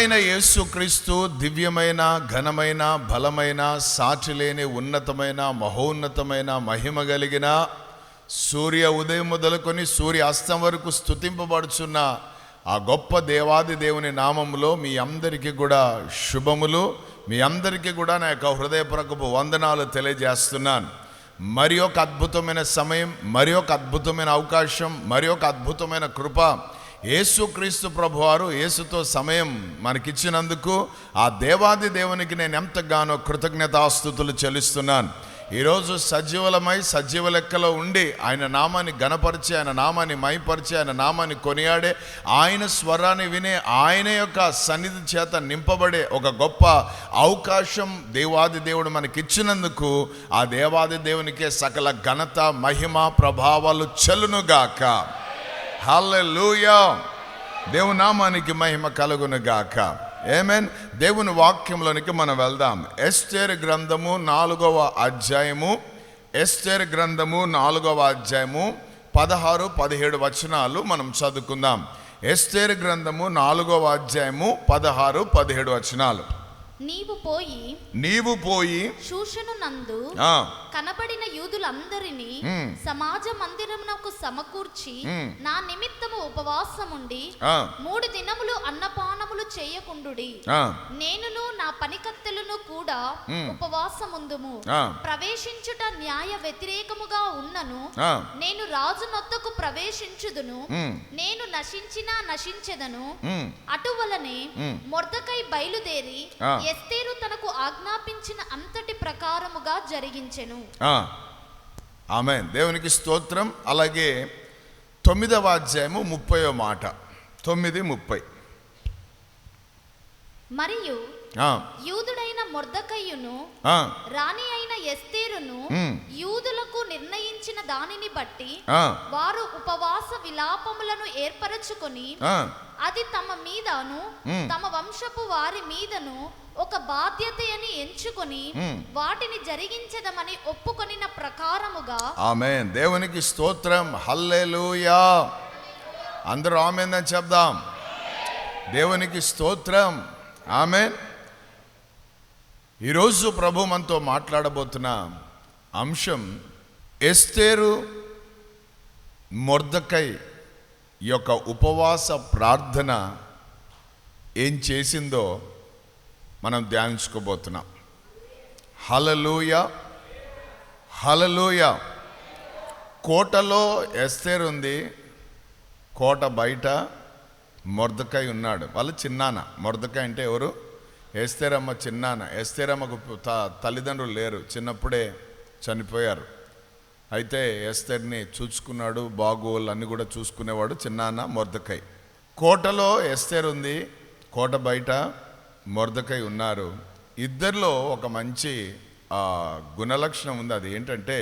ప్రభువైన యేసుక్రీస్తు దివ్యమైన, ఘనమైన, బలమైన, సాటిలేని, ఉన్నతమైన, మహోన్నతమైన, మహిమ కలిగిన, సూర్య ఉదయం మొదలుకొని సూర్య అస్తం వరకు స్తుతింపబడుచున్న ఆ గొప్ప దేవాది దేవుని నామములో మీ అందరికీ కూడా శుభములు. మీ అందరికీ కూడా నా యొక్క హృదయపూర్వకపు వందనాలు తెలియజేస్తున్నాను. మరి ఒక అద్భుతమైన సమయం, మరి ఒక అద్భుతమైన అవకాశం, మరి ఒక అద్భుతమైన కృప యేసుక్రీస్తు ప్రభువారు యేసుతో సమయం మనకిచ్చినందుకు ఆ దేవాది దేవునికి నేను ఎంతగానో కృతజ్ఞతాస్తుతులు చెల్లిస్తున్నాను. ఈరోజు సజీవులమై సజీవ లెక్కలో ఉండి ఆయన నామాన్ని గణపరిచి, ఆయన నామాన్ని మైపరిచి, ఆయన నామాన్ని కొనియాడే, ఆయన స్వరాన్ని వినే, ఆయన యొక్క సన్నిధి చేత నింపబడే ఒక గొప్ప అవకాశం దేవాది దేవుడు మనకిచ్చినందుకు ఆ దేవాది దేవునికే సకల ఘనత, మహిమ, ప్రభావాలు చెల్లునుగాక. హల్లెలూయా. దేవుని నామానికి మహిమ కలుగును గాక. ఆమేన్. దేవుని వాక్యంలోనికి మనం వెళ్దాం. ఎస్తేరు గ్రంథము 4వ అధ్యాయము, ఎస్తేరు గ్రంథము 4వ అధ్యాయము 16, 17 వచనాలు మనం చదువుకుందాం. ఎస్తేరు గ్రంథము 4వ అధ్యాయము 16, 17 వచనాలు. నీవు పోయి షూషను నందు కనబడిన యూదులందరినీ సమాజ మందిరమునకు సమకూర్చి నా నిమిత్తము ఉపవాసముండి 3 దినములు అన్నపానములు చేయకుండుడి. నేనును నా పనికత్తెలను కూడా ఉపవాసముందుము. ప్రవేశించుట న్యాయ వ్యతిరేకముగా ఉన్నను నేను రాజు నొద్దకు ప్రవేశించుదును. నేను నశించినా నశించెదను. అటువలనే మొర్దెకై బయలుదేరి ఎస్తేరు తనకు ఆజ్ఞాపించిన అంతటి ప్రకారముగా జరిగించెను. ఆమేన్. దేవునికి స్తోత్రం. అలాగే 9వ అధ్యాయము 30వ మాట, 9:30. మరియు యూదుడైన మొర్దెకైయును రాణి అయిన ఎస్తేరును యూదులకు నిర్ణయించిన దానిని బట్టి వారు ఉపవాస విలాపములను ఏర్పరచుకొని అది తమ మీదను తమ వంశపు వారి మీదను ఒక బాధ్యత అని ఎంచుకొని వాటిని జరిగించదమని ఒప్పుకొనిన ప్రకారముగా. ఆమేన్. దేవునికి స్తోత్రం. హల్లెలూయా. అందరూ ఆమేన్ అని చెప్దాం. దేవునికి స్తోత్రం. ఆమేన్. ఈరోజు ప్రభు మనతో మాట్లాడబోతున్న అంశం ఎస్తేరు మొర్దెకై యొక్క ఉపవాస ప్రార్థన ఏం చేసిందో మనం ధ్యానించుకోబోతున్నాం. హల్లెలూయా, హల్లెలూయా. కోటలో ఎస్తేరు ఉంది, కోట బయట మొర్దెకై ఉన్నాడు. వాళ్ళ చిన్నాన్న. మొర్దెకై అంటే ఎవరు? ఎస్తేరమ్మ చిన్నాన్న. ఎస్తేరమ్మకు తల్లిదండ్రులు లేరు, చిన్నప్పుడే చనిపోయారు. అయితే ఎస్తేర్ని చూసుకున్నాడు, బాగోళ్ళు అన్నీ కూడా చూసుకునేవాడు చిన్నాన్న మొర్దెకై. కోటలో ఎస్తేరు ఉంది, కోట బయట మొర్దెకై ఉన్నారు. ఇద్దరిలో ఒక మంచి గుణలక్షణం ఉంది. అది ఏంటంటే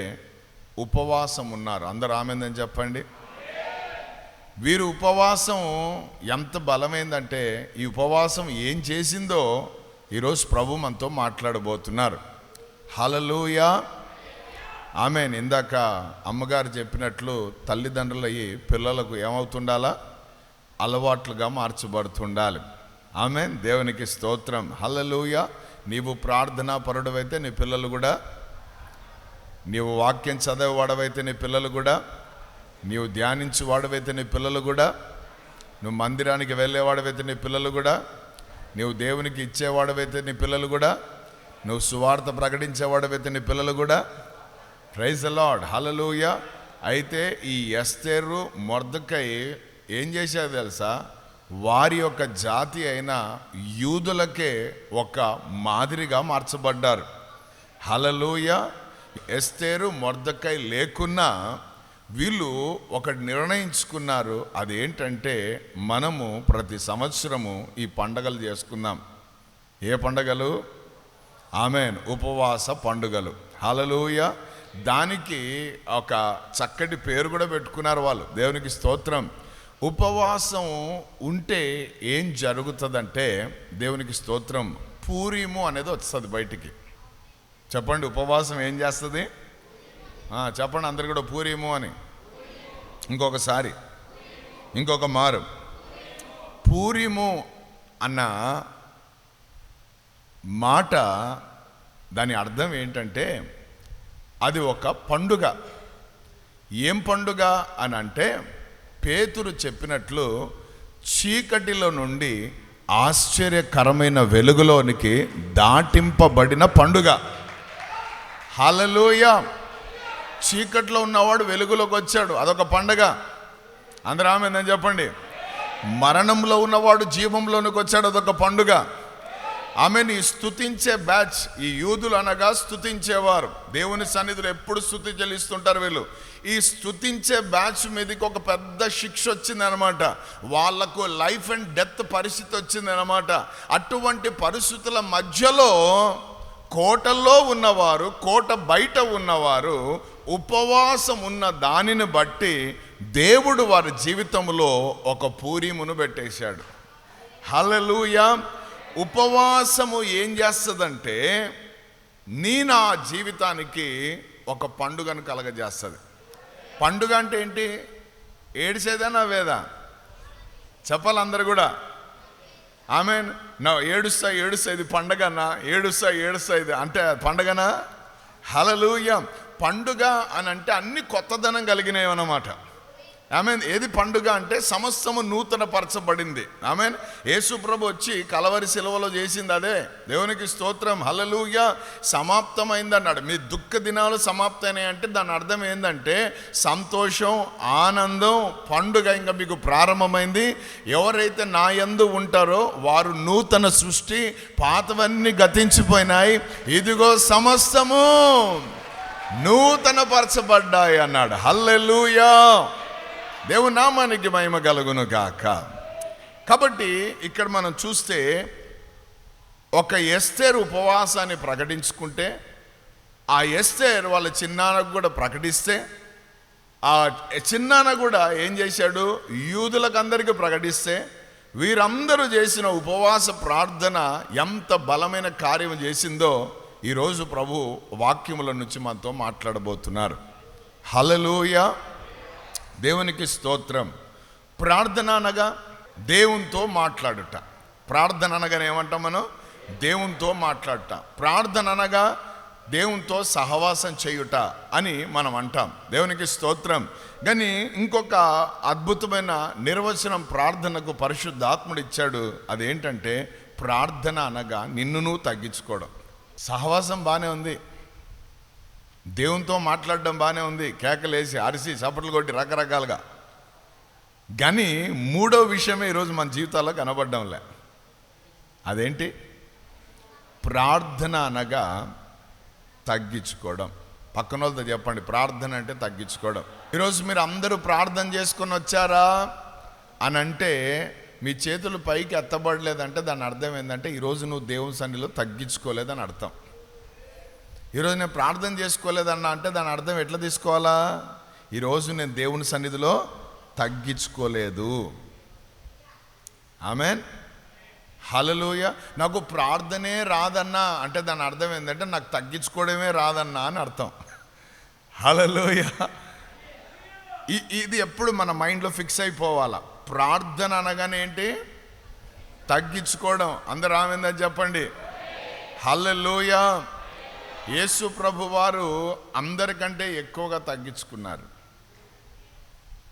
ఉపవాసం ఉన్నారు. అందరూ ఆమెందని చెప్పండి. వీరు ఉపవాసం ఎంత బలమైందంటే ఈ ఉపవాసం ఏం చేసిందో ఈరోజు ప్రభు మనతో మాట్లాడబోతున్నారు. హల్లెలూయా. ఆమేన్. ఇందాక అమ్మగారు చెప్పినట్లు తల్లిదండ్రులు అయ్యి పిల్లలకు ఏమవుతుండాలా? అలవాట్లుగా మార్చబడుతుండాలి. ఆమేన్. దేవునికి స్తోత్రం. హల్లెలూయా. నీవు ప్రార్థనా పరుడవైతే నీ పిల్లలు కూడా, నీవు వాక్యం చదివేవాడవైతే నీ పిల్లలు కూడా, నీవు ధ్యానించు వాడవైతే నీ పిల్లలు కూడా, నువ్వు మందిరానికి వెళ్ళేవాడవైతే నీ పిల్లలు కూడా, నువ్వు దేవునికి ఇచ్చేవాడవైతే నీ పిల్లలు కూడా, నువ్వు సువార్త ప్రకటించేవాడవైతే నీ పిల్లలు కూడా. Praise the lord. హల్లెలూయా. అయితే ఈ ఎస్తేరు మొర్దెకై ఏం చేశారు తెలుసా? వారి యొక్క జాతి అయిన యూదులకే ఒక మాదిరిగా మార్చబడ్డారు. హల్లెలూయా. ఎస్తేరు మొర్దెకై లేకున్నా వీళ్ళు ఒకటి నిర్ణయించుకున్నారు. అదేంటంటే మనము ప్రతి సంవత్సరము ఈ పండగలు చేసుకుందాం. ఏ పండగలు? ఆమేన్. ఉపవాస పండుగలు. హల్లెలూయా. దానికి ఒక చక్కటి పేరు కూడా పెట్టుకున్నారు వాళ్ళు. దేవునికి స్తోత్రం. ఉపవాసం ఉంటే ఏం జరుగుతుందంటే, దేవునికి స్తోత్రం, పూరీము అనేది వస్తుంది బయటికి. చెప్పండి, ఉపవాసం ఏం చేస్తుంది? చెప్పండి అందరు కూడా, పూరీము అని. ఇంకొకసారి, ఇంకొక మారు. పూరీము అన్న మాట దాని అర్థం ఏంటంటే అది ఒక పండుగ. ఏం పండుగ అని అంటే పేతురు చెప్పినట్లు చీకటిలో నుండి ఆశ్చర్యకరమైన వెలుగులోనికి దాటింపబడిన పండుగ. హల్లెలూయా. చీకట్లో ఉన్నవాడు వెలుగులోకి వచ్చాడు, అదొక పండుగ. అందరూ ఆమేన్ చెప్పండి. మరణంలో ఉన్నవాడు జీవంలోనికి వచ్చాడు, అదొక పండుగ. ఆమెను ఈ స్తుతించే బ్యాచ్, ఈ యూదులు అనగా స్తుతించేవారు, దేవుని సన్నిధిలో ఎప్పుడు స్తుతి చెల్లిస్తుంటారు వీళ్ళు. ఈ స్తుతించే బ్యాచ్ మీదకి ఒక పెద్ద శిక్ష వచ్చింది అనమాట. వాళ్లకు లైఫ్ అండ్ డెత్ పరిస్థితి వచ్చింది అనమాట. అటువంటి పరిస్థితుల మధ్యలో కోటల్లో ఉన్నవారు, కోట బయట ఉన్నవారు ఉపవాసం ఉన్న దానిని బట్టి దేవుడు వారి జీవితంలో ఒక పూరీమును పెట్టేశాడు. హల్లెలూయా. ఉపవాసము ఏం చేస్తుందంటే నా జీవితానికి ఒక పండుగను కలగజేస్తుంది. పండుగ అంటే ఏంటి? ఏడిసేదా నవ్వేదా? చెప్పాలి అందరు కూడా. ఆమెన్. నా ఏడుస్తా ఇది పండగనా? ఏడుస్తా ఇది అంటే పండగనా? హల్లెలూయా. పండుగ అని అంటే అన్ని కొత్తదనం కలిగినవి అన్నమాట. ఆమెన్. ఏది పండుగ అంటే సమస్తము నూతన పరచబడింది. ఆమెన్. యేసు ప్రభు వచ్చి కలవరి శిలువలో చేసింది అదే. దేవునికి స్తోత్రం. హల్లెలూయా. సమాప్తమైంది అన్నాడు. మీ దుఃఖ దినాలు సమాప్తమైనాయి అంటే దాని అర్థం ఏంటంటే సంతోషం, ఆనందం, పండుగ ఇంకా మీకు ప్రారంభమైంది. ఎవరైతే నా యందు ఉంటారో వారు నూతన సృష్టి, పాతవన్నీ గతించిపోయినాయి, ఇదిగో సమస్తము నూతన పరచబడ్డాయి అన్నాడు. హల్లెలూయా. దేవుని నామానికి మహిమ కలుగును గాక. కాబట్టి ఇక్కడ మనం చూస్తే ఒక ఎస్తేరు ఉపవాసాన్ని ప్రకటించుకుంటే, ఆ ఎస్తేరు వాళ్ళ చిన్నాన్నకు కూడా ప్రకటిస్తే, ఆ చిన్నాన్న కూడా ఏం చేశాడు? యూదులకు అందరికీ ప్రకటిస్తే వీరందరూ చేసిన ఉపవాస ప్రార్థన ఎంత బలమైన కార్యం చేసిందో ఈరోజు ప్రభు వాక్యముల నుంచి మనతో మాట్లాడబోతున్నారు. హల్లెలూయా. దేవునికి స్తోత్రం. ప్రార్థన అనగా దేవునితో మాట్లాడుట. ప్రార్థన అనగా ఏమంటాం మనం? దేవునితో మాట్లాడుట. ప్రార్థన అనగా దేవునితో సహవాసం చేయుట అని మనం అంటాం. దేవునికి స్తోత్రం. కానీ ఇంకొక అద్భుతమైన నిర్వచనం ప్రార్థనకు పరిశుద్ధాత్ముడు ఇచ్చాడు. అదేంటంటే ప్రార్థన అనగా నిన్ను నువ్వు తగ్గించుకోవడం. సహవాసం బాగానే ఉంది, దేవునితో మాట్లాడడం బాగానే ఉంది, కేకలేసి అరిసి చప్పట్లు కొట్టి రకరకాలుగా. కానీ మూడో విషయమే ఈరోజు మన జీవితాల్లో కనబడ్డంలే. అదేంటి? ప్రార్థన అనగా తగ్గించుకోవడం. పక్కన వాళ్ళతో చెప్పండి, ప్రార్థన అంటే తగ్గించుకోవడం. ఈరోజు మీరు అందరూ ప్రార్థన చేసుకొని వచ్చారా అని అంటే మీ చేతులు పైకి ఎత్తబడలేదంటే దాని అర్థం ఏంటంటే ఈరోజు నువ్వు దేవుని సన్నిధిలో తగ్గించుకోలేదని అర్థం. ఈరోజు నేను ప్రార్థన చేసుకోలేదన్నా అంటే దాని అర్థం ఎట్లా తీసుకోవాలా? ఈరోజు నేను దేవుని సన్నిధిలో తగ్గించుకోలేదు. ఆమెన్. హల్లెలూయా. నాకు ప్రార్థనే రాదన్నా అంటే దాని అర్థం ఏంటంటే నాకు తగ్గించుకోవడమే రాదన్నా అని అర్థం. హల్లెలూయా. ఇది ఎప్పుడు మన మైండ్లో ఫిక్స్ అయిపోవాలా. ప్రార్థన అనగానే ఏంటి? తగ్గించుకోవడం. అందరూ ఆమేన్ చెప్పండి. హల్లెలూయా. యేసు ప్రభు వారు అందరికంటే ఎక్కువగా తగ్గించుకున్నారు.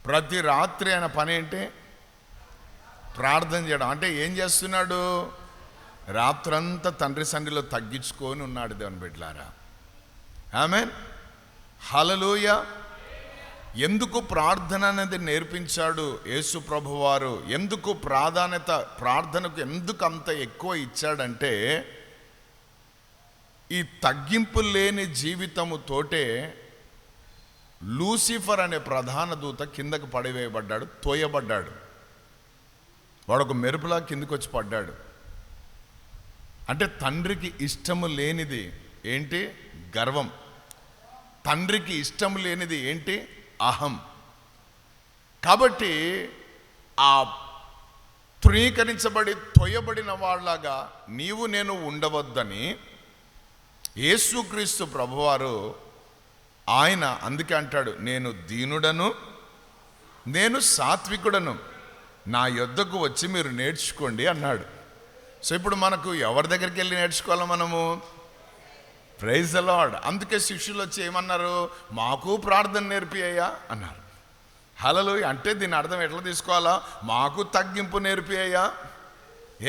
ప్రతి రాత్రి ఆయన పని ఏంటి? ప్రార్థన చేయడం. అంటే ఏం చేస్తున్నాడు? రాత్రంతా తండ్రి సన్నిధిలో తగ్గించుకొని ఉన్నాడు దేవుని బిడ్డలారా. ఆమేన్. హల్లెలూయా. ఎందుకు ప్రార్థన అనేది నేర్పించాడు యేసు ప్రభు వారు? ఎందుకు ప్రాధాన్యత ప్రార్థనకు ఎందుకు అంత ఎక్కువ ఇచ్చాడంటే ఈ తగ్గింపు లేని జీవితముతోటే లూసిఫర్ అనే ప్రధాన దూత కిందకు పడివేయబడ్డాడు, తోయబడ్డాడు. వాడొక మెరుపులా కిందకు వచ్చి పడ్డాడు. అంటే తండ్రికి ఇష్టము లేనిది ఏంటి? గర్వం. తండ్రికి ఇష్టం లేనిది ఏంటి? అహం. కాబట్టి ఆ తృణీకరించబడి తొయ్యబడిన వాళ్ళగా నీవు నేను ఉండవద్దని యేసుక్రీస్తు ప్రభువారు ఆయన అందుకే అంటాడు, నేను దీనుడను, నేను సాత్వికుడను, నా యొద్దకు వచ్చి మీరు నేర్చుకోండి అన్నాడు. సో ఇప్పుడు మనకు ఎవరి దగ్గరికి వెళ్ళి నేర్చుకోవాలి మనము? Praise the Lord. అందుకే శిష్యులు వచ్చి ఏమన్నారు? మాకు ప్రార్థన నేర్పి అయ్యా అన్నారు. హల్లెలూయా. అంటే దీని అర్థం ఎట్లా తీసుకోవాలా? మాకు తగ్గింపు నేర్పి అయ్యా.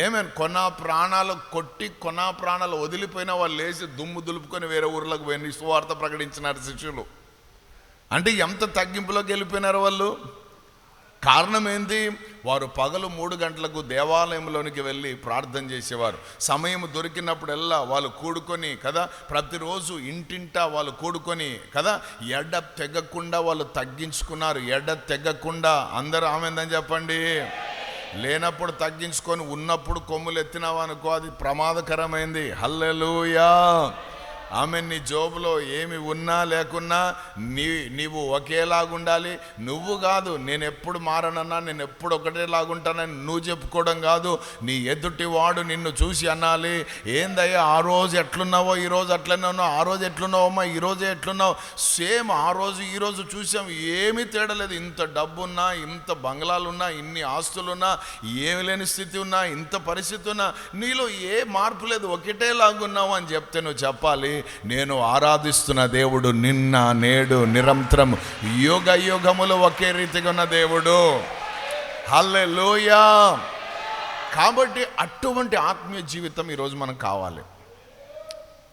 ఏమేను కొన ప్రాణాలు కొట్టి కొన ప్రాణాలు వదిలిపోయిన వాళ్ళు లేచి దుమ్ము దులుపుకొని వేరే ఊర్లకు పోయి సువార్త ప్రకటించినారు శిష్యులు. అంటే ఎంత తగ్గింపులోకి వెళ్ళిపోయినారు వాళ్ళు? కారణం ఏంటి? వారు పగలు 3 గంటలకు దేవాలయంలోనికి వెళ్ళి ప్రార్థన చేసేవారు. సమయం దొరికినప్పుడల్లా వాళ్ళు కూడుకొని కదా, ప్రతిరోజు ఇంటింటా వాళ్ళు కూడుకొని కదా, ఎడ తెగకుండా వాళ్ళు తగ్గించుకున్నారు. ఎడ తెగకుండా. అందరూ ఆమెందని చెప్పండి. లేనప్పుడు తగ్గించుకొని ఉన్నప్పుడు కొమ్ములు ఎత్తినావు అనుకో, అది ప్రమాదకరమైంది. హల్లెలూయా. ఆమె నీ జోబులో ఏమి ఉన్నా లేకున్నా నీవు ఒకేలాగుండాలి. నువ్వు కాదు నేను ఎప్పుడు మారనన్నా, నేను ఎప్పుడు ఒకటేలాగుంటానని నువ్వు చెప్పుకోవడం కాదు. నీ ఎదుటి వాడు నిన్ను చూసి అనాలి, ఏందయ్యా ఆ రోజు ఎట్లున్నావో ఈరోజు అట్లనే ఉన్నావు, ఆ రోజు ఎట్లున్నావమ్మా ఈరోజే ఎట్లున్నావు, సేమ్ ఆ రోజు ఈరోజు చూసాం, ఏమీ తేడలేదు. ఇంత డబ్బున్నా, ఇంత బంగ్లాలున్నా, ఇన్ని ఆస్తులున్నా, ఏమి లేని స్థితి ఉన్నా, ఇంత పరిస్థితి ఉన్నా, నీలో ఏ మార్పు లేదు, ఒకటేలాగున్నావు అని చెప్తే నువ్వు చెప్పాలి, నేను ఆరాధిస్తున్న దేవుడు నిన్న నేడు నిరంతరం యుగ యుగములు ఒకే రీతిగా ఉన్న దేవుడు. హల్లెలూయా. కాబట్టి అటువంటి ఆత్మీయ జీవితం ఈరోజు మనకు కావాలి.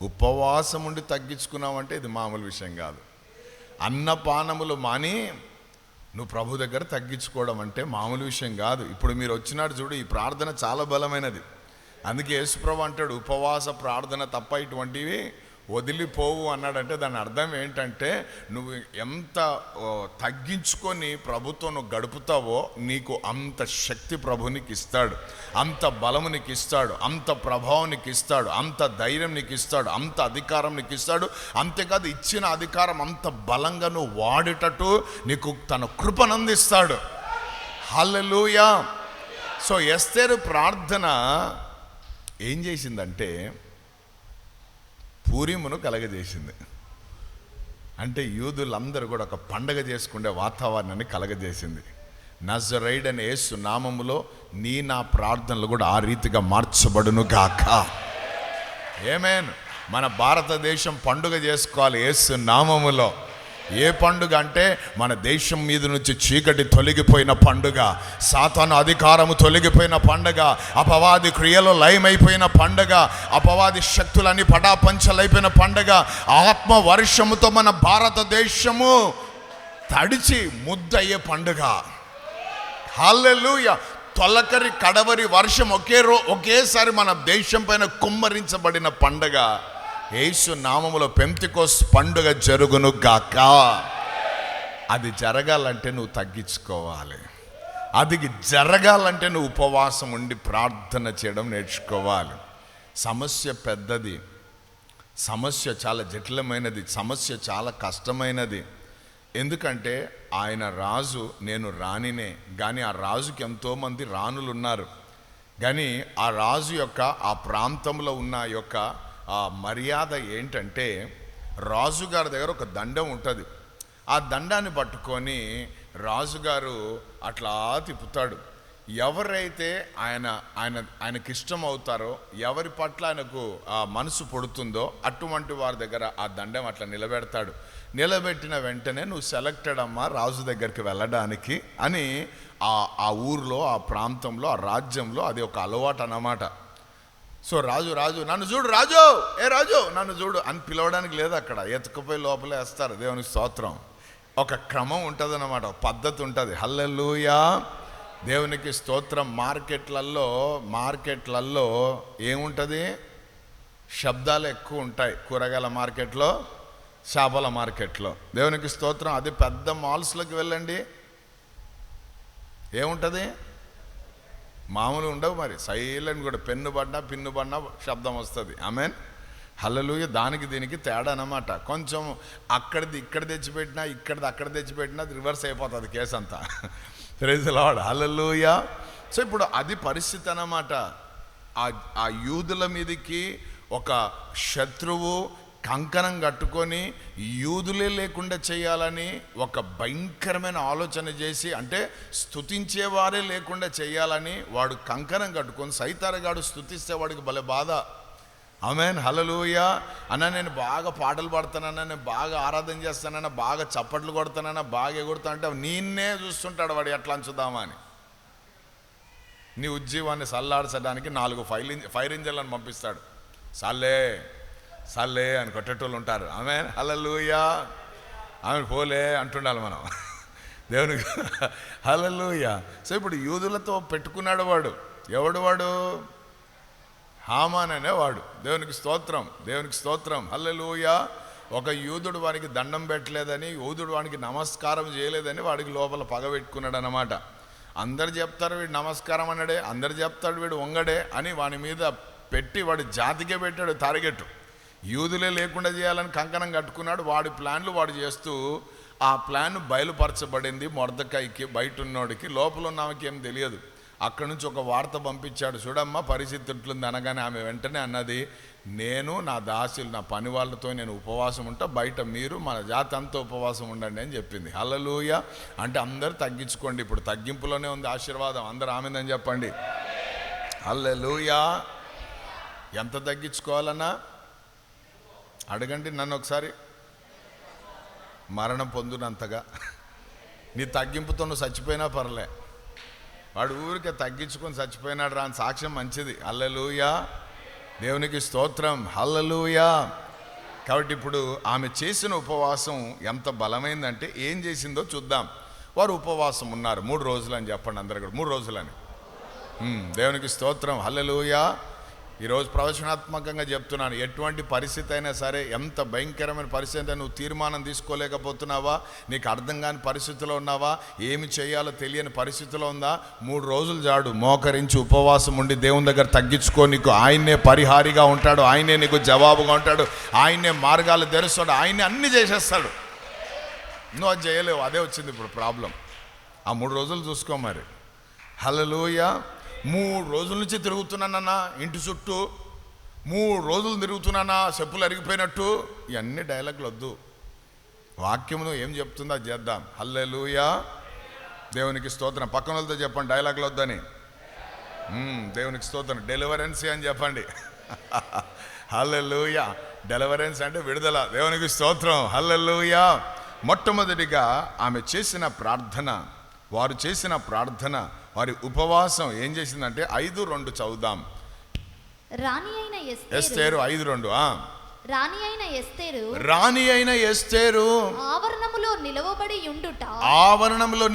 ఉపవాసం ఉండి తగ్గించుకున్నావంటే ఇది మామూలు విషయం కాదు. అన్నపానములు మాని నువ్వు ప్రభు దగ్గర తగ్గించుకోవడం అంటే మామూలు విషయం కాదు. ఇప్పుడు మీరు వచ్చినాడు చూడు, ఈ ప్రార్థన చాలా బలమైనది. అందుకే యేసుప్రభు అంటాడు, ఉపవాస ప్రార్థన తప్ప ఇటువంటివి వదిలిపోవు అన్నాడంటే దాని అర్థం ఏంటంటే, నువ్వు ఎంత తగ్గించుకొని ప్రభుతో నువ్వు గడుపుతావో నీకు అంత శక్తి ప్రభు నీకు ఇస్తాడు, అంత బలము నీకు ఇస్తాడు, అంత ప్రభావం నీకు ఇస్తాడు, అంత ధైర్యం నీకు ఇస్తాడు, అంత అధికారం నీకు ఇస్తాడు. అంతేకాదు, ఇచ్చిన అధికారం అంత బలంగా నువ్వు వాడేటట్టు నీకు తన కృపను అందిస్తాడు. హల్లెలూయా. సో ఎస్తేరు ప్రార్థన ఏం చేసిందంటే పూరీమును కలగజేసింది. అంటే యూదులందరూ కూడా ఒక పండగ చేసుకునే వాతావరణాన్ని కలగజేసింది. నజరేయుడైన యేసు నామములో నా ప్రార్థనలు కూడా ఆ రీతిగా మార్చబడును గాక. ఆమేన్. మన భారతదేశం పండుగ చేసుకోవాలి యేసు నామములో. ఏ పండుగ అంటే మన దేశం మీద నుంచి చీకటి తొలగిపోయిన పండుగ, సాతాను అధికారము తొలగిపోయిన పండుగ, అపవాది క్రియలు లయమైపోయిన పండుగ, అపవాది శక్తులన్నీ పటాపంచలైపోయిన పండుగ, ఆత్మ వర్షముతో మన భారతదేశము తడిచి ముద్దయ్యే పండుగ. హల్లెలూయా. తొలకరి కడవరి వర్షం ఒకేసారి మన దేశం పైన కుమ్మరించబడిన పండుగ యేసు నామములో పెంతెకోస్తు పండుగ జరుగును గాక. అది జరగాలంటే నువ్వు తగ్గించుకోవాలి. అది జరగాలంటే నువ్వు ఉపవాసం ఉండి ప్రార్థన చేయడం నేర్చుకోవాలి. సమస్య పెద్దది, సమస్య చాలా జటిలమైనది, సమస్య చాలా కష్టమైనది. ఎందుకంటే ఆయన రాజు, నేను రాణినే. కానీ ఆ రాజుకి ఎంతోమంది రాణులు ఉన్నారు. కానీ ఆ రాజు యొక్క ఆ ప్రాంతంలో ఉన్న యొక్క ఆ మర్యాద ఏంటంటే, రాజుగారి దగ్గర ఒక దండం ఉంటుంది. ఆ దండాన్ని పట్టుకొని రాజుగారు అట్లా తిప్పుతాడు. ఎవరైతే ఆయనకి ఇష్టం అవుతారో, ఎవరి పట్ల ఆయనకు ఆ మనసు పడుతుందో అటువంటి వారి దగ్గర ఆ దండం అట్లా నిలబెడతాడు. నిలబెట్టిన వెంటనే నువ్వు సెలెక్టెడ్ అమ్మా రాజు దగ్గరికి వెళ్ళడానికి అని ఆ ఊర్లో, ఆ ప్రాంతంలో, ఆ రాజ్యంలో అది ఒక అలవాటు అన్నమాట. సో రాజు నన్ను చూడు, రాజు ఏ రాజు నన్ను చూడు అని పిలవడానికి లేదు. అక్కడ ఎత్తుకుపోయి లోపలే వేస్తారు. దేవునికి స్తోత్రం. ఒక క్రమం ఉంటుంది అన్నమాట, ఒక పద్ధతి ఉంటుంది. హల్లెలూయా. దేవునికి స్తోత్రం. మార్కెట్లలో ఏముంటుంది? శబ్దాలు ఎక్కువ ఉంటాయి. కూరగాయల మార్కెట్లో, చేపల మార్కెట్లో. దేవునికి స్తోత్రం. అది పెద్ద మాల్స్లోకి వెళ్ళండి, ఏముంటుంది? మామూలు ఉండవు. మరి సైలెంట్ కూడా, పిన్ను పడినా శబ్దం వస్తుంది. ఆమేన్. హల్లెలూయా. దానికి దీనికి తేడా అన్నమాట. కొంచెం అక్కడిది ఇక్కడ తెచ్చిపెట్టినా, ఇక్కడిది అక్కడ తెచ్చిపెట్టినా అది రివర్స్ అయిపోతుంది కేసు అంతా. Praise the lord. Hallelujah. So ఇప్పుడు అది పరిస్థితి అన్నమాట. ఆ యూదుల మీదకి ఒక శత్రువు కంకణం కట్టుకొని యూదులే లేకుండా చేయాలని ఒక భయంకరమైన ఆలోచన చేసి, అంటే స్తుతించేవారే లేకుండా చేయాలని వాడు కంకణం కట్టుకొని సైతారగాడు స్తుతిస్తే వాడికి భలే బాధ. ఆమేన్, హల్లెలూయా. అన్న నేను బాగా పాటలు పాడుతానన్నా, నేను బాగా ఆరాధన చేస్తానన్నా, బాగా చప్పట్లు కొడతానన్నా, బాగా ఎగురుతా అంటే నిన్నే చూస్తుంటాడు వాడు ఎట్లా అంచుదామా అని. నీ ఉజ్జీవాన్ని సల్లార్చడానికి 4 ఫైర్ ఇంజన్లను పంపిస్తాడు. సల్లే సల్లే అని కొట్టేటోళ్ళు ఉంటారు. ఆమేన్, హల్లెలూయా. ఆమె పోలే అంటుండాలి మనం దేవునికి, హల్లెలూయా. సో ఇప్పుడు యూదులతో పెట్టుకున్నాడు వాడు. ఎవడు వాడు? హామాన్ అనేవాడు. దేవునికి స్తోత్రం, దేవునికి స్తోత్రం, హల్లెలూయా. ఒక యూదుడు వానికి దండం పెట్టలేదని, యూదుడు వానికి నమస్కారం చేయలేదని వాడికి లోపల పగ పెట్టుకున్నాడు అన్నమాట. అందరు చెప్తారు వీడు నమస్కారం అన్నాడే, అందరు చెప్తాడు వీడు వంగడే అని వాని మీద పెట్టి వాడి జాతికే పెట్టాడు టార్గెట్. యూదులే లేకుండా చేయాలని కంకణం కట్టుకున్నాడు. వాడి ప్లాన్లు వాడు చేస్తూ ఆ ప్లాన్ బయలుపరచబడింది మొర్దెకైకి, బయట ఉన్నోడికి. లోపల ఉన్నవానికి ఏం తెలియదు. అక్కడి నుంచి ఒక వార్త పంపించాడు, చూడమ్మా పరిస్థితి ఎట్లుంది అనగానే ఆమె వెంటనే అన్నది, నేను నా దాసులు నా పని వాళ్ళతో నేను ఉపవాసం ఉంటా, బయట మీరు మన జాతి అంతా ఉపవాసం ఉండండి అని చెప్పింది. హల్లెలూయా. అంటే అందరూ తగ్గించుకోండి, ఇప్పుడు తగ్గింపులోనే ఉంది ఆశీర్వాదం. అందరూ ఆమెందని చెప్పండి. హల్లెలూయా. ఎంత తగ్గించుకోవాలన్నా అడగండి నన్ను ఒకసారి. మరణం పొందునంతగా. నీ తగ్గింపుతో నువ్వు చచ్చిపోయినా పర్లే, వాడు ఊరికే తగ్గించుకొని చచ్చిపోయినాడు రా అని సాక్ష్యం మంచిది. హల్లెలూయా, దేవునికి స్తోత్రం, హల్లెలూయా. కాబట్టి ఇప్పుడు ఆమె చేసిన ఉపవాసం ఎంత బలమైందంటే ఏం చేసిందో చూద్దాం. వారు ఉపవాసం ఉన్నారు 3 రోజులు అని చెప్పండి అందరు కూడా, 3 రోజులని. దేవునికి స్తోత్రం, హల్లెలూయా. ఈరోజు ప్రవచనాత్మకంగా చెప్తున్నాను, ఎటువంటి పరిస్థితి అయినా సరే, ఎంత భయంకరమైన పరిస్థితి నువ్వు తీర్మానం తీసుకోలేకపోతున్నావా, నీకు అర్థం కాని పరిస్థితిలో ఉన్నావా, ఏమి చేయాలో తెలియని పరిస్థితిలో ఉందా, 3 రోజులు చాడు మోకరించి ఉపవాసం ఉండి దేవుని దగ్గర తగ్గించుకో. నీకు ఆయన్నే పరిహారిగా ఉంటాడు, ఆయనే నీకు జవాబుగా ఉంటాడు, ఆయన్నే మార్గాలు తెరుస్తాడు, ఆయన్నే అన్ని చేసేస్తాడు. నువ్వు అది చేయలేవు, అదే వచ్చింది ఇప్పుడు ప్రాబ్లం. ఆ 3 రోజులు చూసుకో మరి. హల్లెలూయా. 3 రోజుల నుంచి తిరుగుతున్నానన్నా ఇంటి చుట్టూ, 3 రోజులు తిరుగుతున్నానా చెప్పులు అరిగిపోయినట్టు. ఇవన్నీ డైలాగులు వద్దు, వాక్యమును ఏం చెప్తుందో అది చేద్దాం. హల్లెలూయా, దేవునికి స్తోత్రం. పక్కన వాళ్ళతో చెప్పండి డైలాగులు వద్దని. దేవునికి స్తోత్రం. డెలివరెన్స్ అని చెప్పండి. హల్లెలూయా. డెలివరెన్స్ అంటే విడుదల. దేవునికి స్తోత్రం, హల్లెలూయా. మొట్టమొదటిగా ఆమె చేసిన ప్రార్థన, వారు చేసిన ప్రార్థన, వారి ఉపవాసం ఏం చేసిందంటే 5:2 చదువుదాం. రాణి అయిన ఎస్తేరు 5:2. రాణి అయిన ఎస్తేరు ఆవరణములో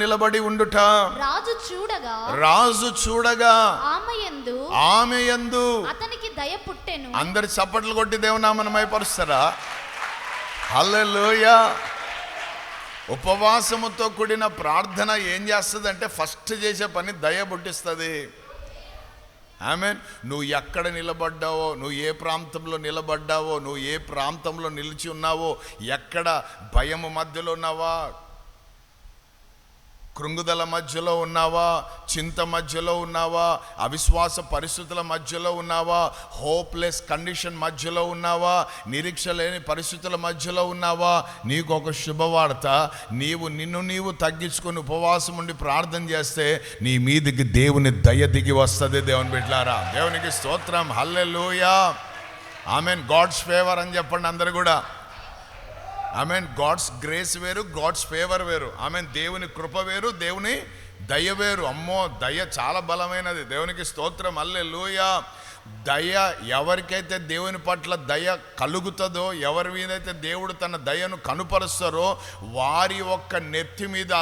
నిలబడి ఉండుట రాజు చూడగా ఆమె యందు అతనికి దయ పుట్టెను. అందరి చప్పట్లు కొట్టి దేవునామను మహిమపరుస్తారా? హల్లెలూయా. ఉపవాసముతో కూడిన ప్రార్థన ఏం చేస్తుంది అంటే ఫస్ట్ చేసే పని దయ పుట్టిస్తుంది. ఆమేన్. నువ్వు ఎక్కడ నిలబడ్డావో, నువ్వు ఏ ప్రాంతంలో నిలబడ్డావో, నువ్వు ఏ ప్రాంతంలో నిలిచి ఉన్నావో, ఎక్కడ భయము మధ్యలో ఉన్నావా, కృంగుదల మధ్యలో ఉన్నావా, చింత మధ్యలో ఉన్నావా, అవిశ్వాస పరిస్థితుల మధ్యలో ఉన్నావా, హోప్లెస్ కండిషన్ మధ్యలో ఉన్నావా, నిరీక్ష లేని పరిస్థితుల మధ్యలో ఉన్నావా, నీకు ఒక శుభవార్త. నిన్ను తగ్గించుకొని ఉపవాసం ఉండి ప్రార్థన చేస్తే నీ మీదికి దేవుని దయ దిగి వస్తుంది. దేవుని బిడ్డలారా, దేవునికి స్తోత్రం, హల్లెలూయా. ఆమెన్. గాడ్స్ ఫేవర్ అని చెప్పండి అందరు కూడా. ఆమెన్. గాడ్స్ గ్రేస్ వేరు, గాడ్స్ ఫేవర్ వేరు. ఆమెన్. దేవుని కృప వేరు, దేవుని దయ వేరు. అమ్మో, దయ చాలా బలమైనది. దేవునికి స్తోత్రం, హల్లెలూయా. దయ ఎవరికైతే దేవుని పట్ల దయ కలుగుతుందో, ఎవరి మీదైతే దేవుడు తన దయను కనుపరుస్తారో, వారి ఒక్క నెత్తి మీద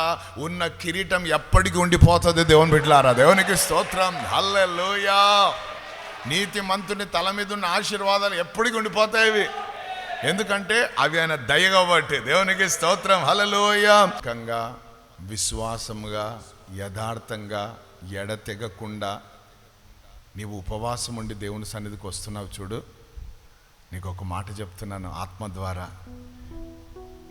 ఉన్న కిరీటం ఎప్పటికీ ఉండిపోతుంది. దేవుని బిడ్డలారా, దేవునికి స్తోత్రం, హల్లెలూయా. నీతిమంతుని తల మీద ఉన్న ఆశీర్వాదాలు ఎప్పటికీ ఉండిపోతాయి. ఎందుకంటే అవి ఆయన దయ కాబట్టి. దేవునికి స్తోత్రం, హల్లెలూయా. విశ్వాసముగా, యథార్థంగా, ఎడతెగకుండా నీవు ఉపవాసం ఉండి దేవుని సన్నిధికి వస్తున్నావు చూడు. నీకు ఒక మాట చెప్తున్నాను, ఆత్మ ద్వారా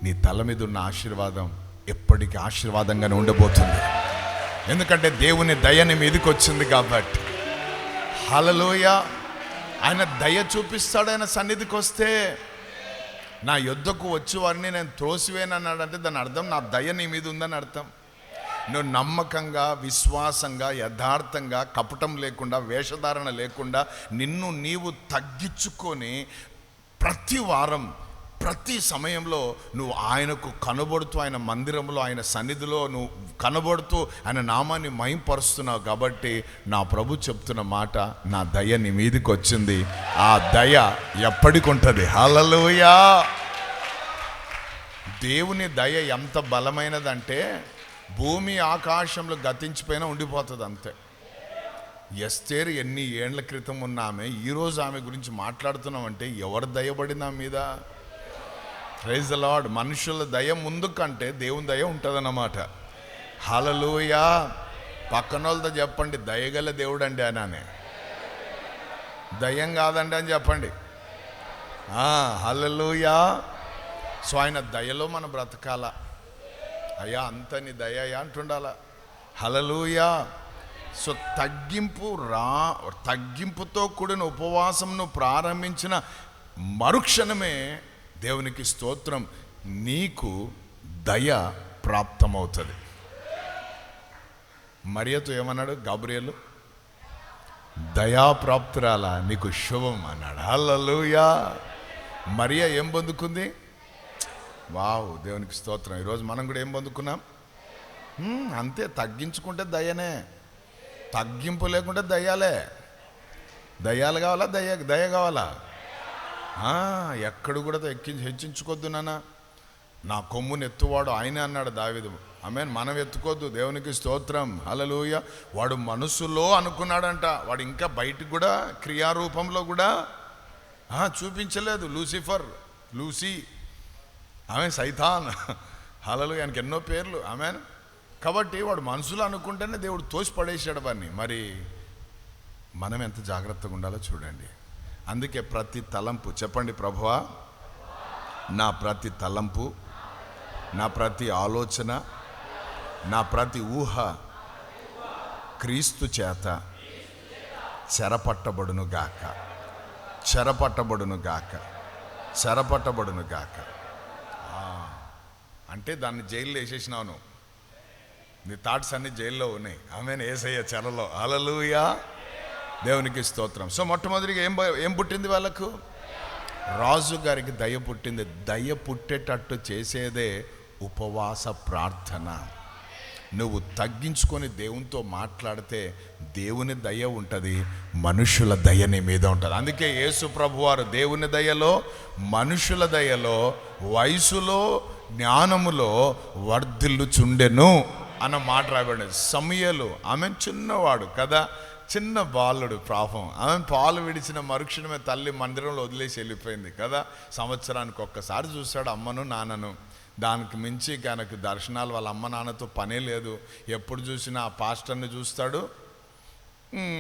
నీ తల మీద ఉన్న ఆశీర్వాదం ఎప్పటికీ ఆశీర్వాదంగానే ఉండబోతుంది. ఎందుకంటే దేవుని దయ నీ మీదకి వచ్చింది కాబట్టి. హల్లెలూయా. ఆయన దయ చూపిస్తాడు ఆయన సన్నిధికి వస్తే. నా యొద్దకు వచ్చి వారిని నేను త్రోసివేనన్నాడంటే దాని అర్థం నా దయ నీ మీద ఉందని అర్థం. నువ్వు నమ్మకంగా, విశ్వాసంగా, యథార్థంగా, కపటం లేకుండా, వేషధారణ లేకుండా నిన్ను నీవు తగ్గించుకొని ప్రతి వారం, ప్రతి సమయంలో నువ్వు ఆయనకు కనబడుతూ, ఆయన మందిరంలో, ఆయన సన్నిధిలో నువ్వు కనబడుతూ ఆయన నామాన్ని మహింపరుస్తున్నావు. కాబట్టి నా ప్రభు చెప్తున్న మాట, నా దయ నీ మీదకి వచ్చింది, ఆ దయ ఎప్పటికుంటుంది. హల్లెలూయా. దేవుని దయ ఎంత బలమైనదంటే భూమి ఆకాశంలో గతించిపోయినా ఉండిపోతుంది అంతే. ఎస్తేరు ఎన్ని ఏండ్ల క్రితం ఉన్న ఆమె, ఈరోజు ఆమె గురించి మాట్లాడుతున్నామంటే ఎవరు దయబడింది ఆమె మీద? Praise the Lord. మనుషుల దయ ముందు కంటే దేవుని దయ ఉంటుందన్నమాట. హల్లెలూయా. పక్కన వాళ్ళతో చెప్పండి, దయగల దేవుడు అండి అని. దయ్యం కాదండి అని చెప్పండి. హల్లెలూయా. సో ఆయన దయలో మనం బ్రతకాల. అయ్యా అంత నీ దయ అంటుండాల. హల్లెలూయా. సో తగ్గింపుతో కూడిన ఉపవాసంను ప్రారంభించిన మరుక్షణమే దేవునికి స్తోత్రం, నీకు దయ ప్రాప్తమవుతుంది. మరియతో ఏమన్నాడు గబ్రియేలు? దయాప్రాప్తురాలా, నీకు శుభం అన్నాడు. హల్లెలూయా. మరియ ఏం పొందుకుంది? వావ్, దేవునికి స్తోత్రం. ఈరోజు మనం కూడా ఏం పొందుకున్నాం? అంతే. తగ్గించుకుంటే దయనే, తగ్గింపు లేకుంటే దయ్యాలే. దయ్యాలు కావాలా, దయ కావాలా? ఎక్కడ కూడా హెచ్చించుకోద్దు నాన్న. నా కొమ్మును ఎత్తువాడు ఆయనే అన్నాడు దావీదు. ఆమేన్. మనం ఎత్తుకోద్దు. దేవునికి స్తోత్రం. హల్లెలూయా. వాడు మనసులో అనుకున్నాడంట, వాడు ఇంకా బయటికి కూడా క్రియారూపంలో కూడా చూపించలేదు. లూసీ, ఆమె సైతాన్. హల్లెలూయా. ఆయనకి ఎన్నో పేర్లు. ఆమేన్. కాబట్టి వాడు మనసులో అనుకుంటేనే దేవుడు తోసి పడేసాడు వాడిని. మరి మనం ఎంత జాగ్రత్తగా ఉండాలో చూడండి. అందుకే ప్రతి తలంపు చెప్పండి, ప్రభువా నా ప్రతి తలంపు, నా ప్రతి ఆలోచన, నా ప్రతి ఊహ క్రీస్తు చేత చెరపట్టబడును గాక. అంటే దాన్ని జైల్లో వేసేసినావు. నీ థాట్స్ అన్ని జైల్లో ఉన్నాయి. ఆమేన్. యేసయ్య చెరలో. హల్లెలూయా. దేవునికి స్తోత్రం. సో మొట్టమొదటిగా ఏం పుట్టింది వాళ్ళకు? రాజు గారికి దయ పుట్టింది. దయ పుట్టేటట్టు చేసేదే ఉపవాస ప్రార్థన. నువ్వు తగ్గించుకొని దేవునితో మాట్లాడితే దేవుని దయ ఉంటుంది, మనుషుల దయ నీ మీద ఉంటుంది. అందుకే యేసు ప్రభువారు దేవుని దయలో, మనుషుల దయలో, వయసులో, జ్ఞానములో వర్ధిల్లుచుండెను అన్న మాట రాబడింది. సమూయేలు ఆమె చిన్నవాడు కదా, చిన్న బాలుడు. పాపం ఆమె పాలు విడిచిన మరుక్షణమే తల్లి మందిరంలో వదిలేసి వెళ్ళిపోయింది కదా. సంవత్సరానికి ఒక్కసారి చూశాడు అమ్మను నాన్నను. దానికి మించి ఆయనకు దర్శనాలు వాళ్ళ అమ్మ నాన్నతో పనే లేదు. ఎప్పుడు చూసినా ఆ పాస్టర్ని చూస్తాడు,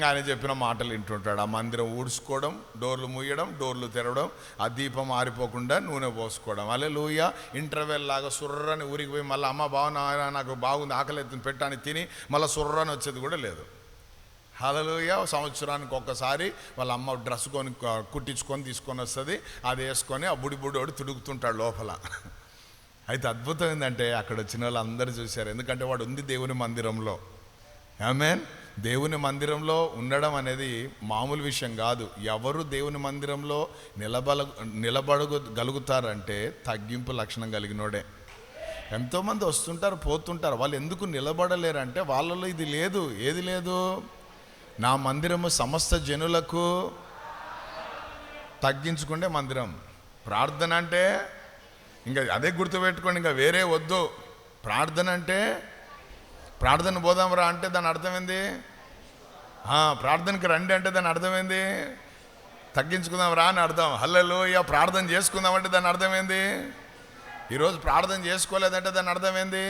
ఆయన చెప్పిన మాటలు వింటుంటాడు. ఆ మందిరం ఊడ్చుకోవడం, డోర్లు మూయడం, డోర్లు తెరవడం, ఆ దీపం ఆరిపోకుండా నూనె పోసుకోవడం. హల్లెలూయా. ఇంటర్వెల్ లాగా సుర్రని ఊరికి పోయి మళ్ళీ అమ్మ బాగున్నా, నాకు బాగుంది, ఆకలి ఎత్తుని పెట్టాని తిని మళ్ళీ సుర్రని వచ్చేది కూడా లేదు. హల్లెలూయా. సంవత్సరానికి ఒక్కసారి వాళ్ళ అమ్మ డ్రెస్ కుట్టించుకొని తీసుకొని వస్తుంది, అది వేసుకొని ఆ బుడిబుడోడు తిరుగుతుంటాడు లోపల. అయితే అద్భుతం ఏంటంటే అక్కడ వచ్చిన వాళ్ళు అందరూ చూశారు. ఎందుకంటే వాడు ఉంది దేవుని మందిరంలో. ఆమేన్. దేవుని మందిరంలో ఉండడం అనేది మామూలు విషయం కాదు. ఎవరు దేవుని మందిరంలో నిలబడగలుగుతారంటే తగ్గింపు లక్షణం కలిగినోడే. ఎంతోమంది వస్తుంటారు, పోతుంటారు. వాళ్ళు ఎందుకు నిలబడలేరంటే వాళ్ళలో ఇది లేదు. ఏది లేదు? నా మందిరము సమస్త జనులకు తగ్గించుకుంటే మందిరం. ప్రార్థన అంటే ఇంకా అదే గుర్తుపెట్టుకోండి, ఇంకా వేరే వద్దు. ప్రార్థన అంటే ప్రార్థన పోదాంరా అంటే దాని అర్థమైంది, ప్రార్థనకి రండి అంటే దాని అర్థమైంది తగ్గించుకుందాం రా అని అర్థం. హల్లెలూయా. ప్రార్థన చేసుకుందామంటే దాని అర్థమైంది. ఈరోజు ప్రార్థన చేసుకోలేదంటే దాని అర్థమైంది.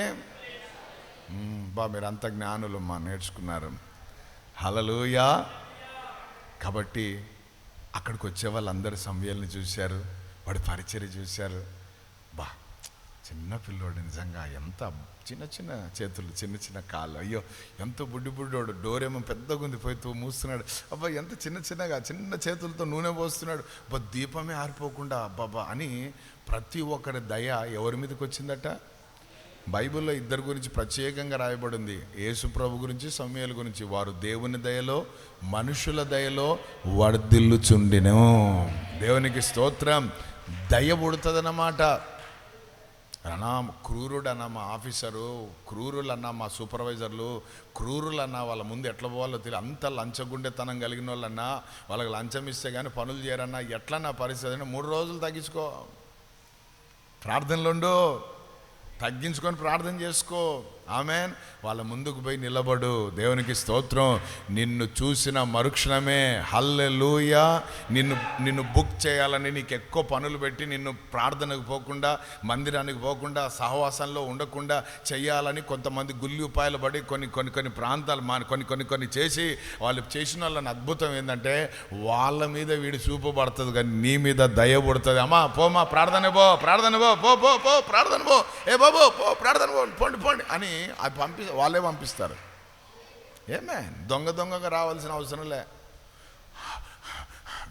మీరు అంత జ్ఞానులు నేర్చుకున్నారు. హల్లెలూయా. కాబట్టి అక్కడికి వచ్చే వాళ్ళందరూ సమూయేలుని చూశారు, వాడి పరిచర్య చూశారు. చిన్న పిల్లోడు నిజంగా, ఎంత చిన్న చిన్న చేతులు, చిన్న చిన్న కాళ్ళు, అయ్యో ఎంత బుడ్డోడు, డోరేమో పెద్దగా ఉంది, పోయి మూస్తున్నాడు, అబ్బా ఎంత చిన్న చేతులతో నూనె పోస్తున్నాడు, అబ్బా దీపమే ఆరిపోకుండా అబ్బాబా అని. ప్రతి ఒక్కరి దయ ఎవరి మీదకి వచ్చిందట? బైబిల్లో ఇద్దరి గురించి ప్రత్యేకంగా రాయబడింది, యేసు ప్రభు గురించి, సమూయేలు గురించి. వారు దేవుని దయలో మనుషుల దయలో వర్ధిల్లుచుండెను. దేవునికి స్తోత్రం. దయ పుడుతుందన్నమాట. అన్నా క్రూరుడు అన్న మా ఆఫీసరు, క్రూరులు అన్న మా సూపర్వైజర్లు, క్రూరులు అన్న వాళ్ళ ముందు ఎట్లా పోవాలో తెలియదు, అంత లంచగుండెతనం కలిగిన వాళ్ళన్నా, వాళ్ళకి లంచం ఇస్తే కానీ పనులు చేయరన్నా, ఎట్లా నా పరిస్థితి అంటే 3 రోజులు తగ్గించుకో, ప్రార్థనలు ఉండు, తగ్గించుకొని ప్రార్థన చేసుకో. ఆమెన్. వాళ్ళ ముందుకు పోయి నిలబడు. దేవునికి స్తోత్రం. నిన్ను చూసిన మరుక్షణమే హల్లెలూయా, నిన్ను బుక్ చేయాలని నీకు ఎక్కువ పనులు పెట్టి నిన్ను ప్రార్థనకు పోకుండా, మందిరానికి పోకుండా, సహవాసంలో ఉండకుండా చెయ్యాలని కొంతమంది గుల్లిపాయలు పడి కొన్ని ప్రాంతాలు కొన్ని చేసి, వాళ్ళు చేసిన వాళ్ళని అద్భుతం ఏంటంటే వాళ్ళ మీద వీడి చూపు పడుతుంది కానీ నీ మీద దయ పడుతుంది. అమ్మా పోమా ప్రార్థన పో ప్రార్థన పో ఏ బాబో పో ప్రార్థన పోండి అని అది వాళ్ళే పంపిస్తారు. ఏమే దొంగగా రావాల్సిన అవసరం లే,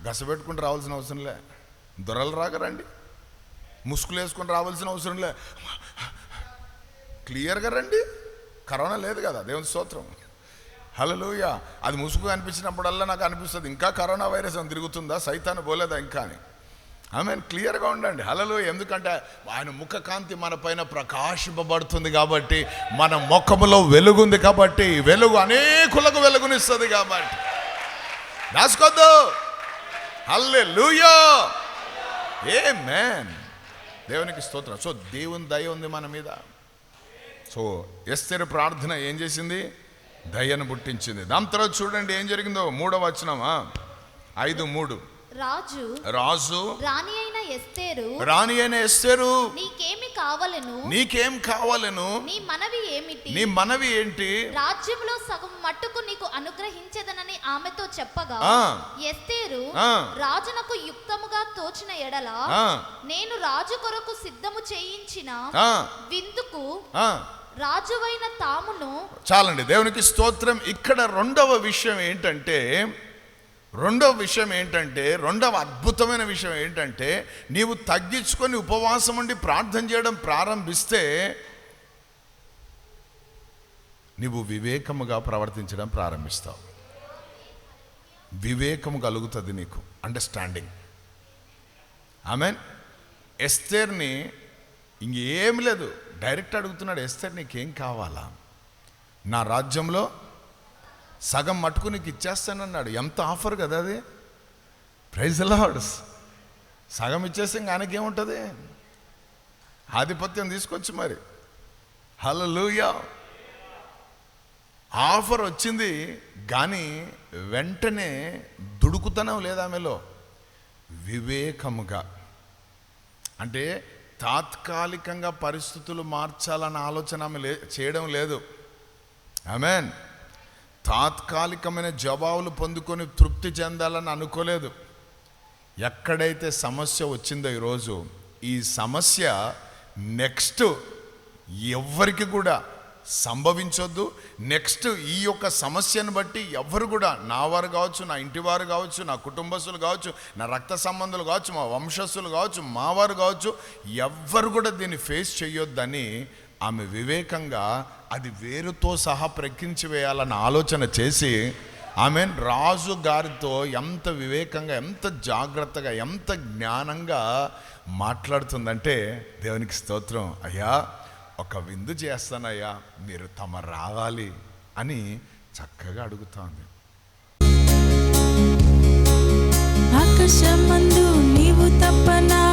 గసపెట్టుకుంటూ రావాల్సిన అవసరం లే, దొరలు రాగరండి, ముసుగులు వేసుకొని రావాల్సిన అవసరం లే, క్లియర్గా రండి. కరోనా లేదు కదా, దేవుని స్తోత్రం. హల్లెలూయా. అది ముసుగు అనిపించినప్పుడల్లా నాకు అనిపిస్తుంది ఇంకా కరోనా వైరస్ అని తిరుగుతుందా, సైతాను పోలేదా ఇంకా అని. ఆమెన్. క్లియర్గా ఉండండి. హల్లెలూయా. ఎందుకంటే ఆయన ముఖ కాంతి మన పైన ప్రకాశింపబడుతుంది కాబట్టి, మన ముఖములో వెలుగుంది కాబట్టి, వెలుగు అనేకులకు వెలుగునిస్తుంది కాబట్టి రాసుకోద్దు. హల్లెలూయా. ఆమేన్. దేవునికి స్తోత్రం. సో దేవుని దయ ఉంది మన మీద. సో ఎస్తేరు ప్రార్థన ఏం చేసింది? దయను పుట్టించింది. దాని తర్వాత చూడండి ఏం జరిగిందో. 3వ వచనం 5:3. రాజు రాణి అయిన ఎస్తేరు నీకేం కావాలను నీ మనవి ఏంటి? రాజ్యంలో సగం మట్టుకు నీకు అనుగ్రహించదనని ఆమెతో చెప్పగా, ఎస్తేరు రాజునకు యుక్తముగా తోచిన ఎడల నేను రాజు కొరకు సిద్ధము చేయించిన విందుకు రాజువైన తామును. చాలండి. దేవునికి స్తోత్రం. ఇక్కడ రెండవ విషయం ఏంటంటే, రెండవ అద్భుతమైన విషయం ఏంటంటే, నీవు తగ్గించుకొని ఉపవాసం ఉండి ప్రార్థన చేయడం ప్రారంభిస్తే నీవు వివేకముగా ప్రవర్తించడం ప్రారంభిస్తావు. వివేకము కలుగుతుంది నీకు, అండర్స్టాండింగ్. ఆమెన్. ఎస్తేర్ని ఇంకేం లేదు, డైరెక్ట్ అడుగుతున్నాడు, ఎస్తేర్ నీకేం కావాలా? నా రాజ్యంలో సగం మటుకు నీకు ఇచ్చేస్తానన్నాడు. ఎంత ఆఫర్ కదా అది. Praise the Lord. సగం ఇచ్చేస్తే ఇంకా ఆయనకేముంటుంది? ఆధిపత్యం తీసుకొచ్చి మరి. హల్లెలూయా. ఆఫర్ వచ్చింది కానీ వెంటనే దుడుకుతనం లేదు ఆమెలో. వివేకముగా, అంటే తాత్కాలికంగా పరిస్థితులు మార్చాలన్న ఆలోచన ఆమె చేయడం లేదు. ఆమెన్. తాత్కాలికమైన జవాబులు పొందుకొని తృప్తి చెందాలని అనుకోలేదు. ఎక్కడైతే సమస్య వచ్చిందో ఈరోజు, ఈ సమస్య నెక్స్ట్ ఎవ్వరికి కూడా సంభవించొద్దు. నెక్స్ట్ ఈ యొక్క సమస్యను బట్టి ఎవ్వరు కూడా, నా వారు కావచ్చు, నా ఇంటి వారు కావచ్చు, నా కుటుంబస్తులు కావచ్చు, నా రక్త సంబంధులు కావచ్చు, మా వంశస్థులు కావచ్చు, మా వారు కావచ్చు, ఎవ్వరు కూడా దీన్ని ఫేస్ చేయొద్దని ఆమె వివేకంగా అది వేరుతో సహా ప్రక్కించి వేయాలన్న ఆలోచన చేసి, ఆమె రాజు గారితో ఎంత వివేకంగా, ఎంత జాగ్రత్తగా, ఎంత జ్ఞానంగా మాట్లాడుతుందంటే, దేవునికి స్తోత్రం. అయ్యా ఒక విందు చేస్తానయ్యా, మీరు తమ రావాలి అని చక్కగా అడుగుతోంది. ఆకాశమందు నీవు తప్ప నా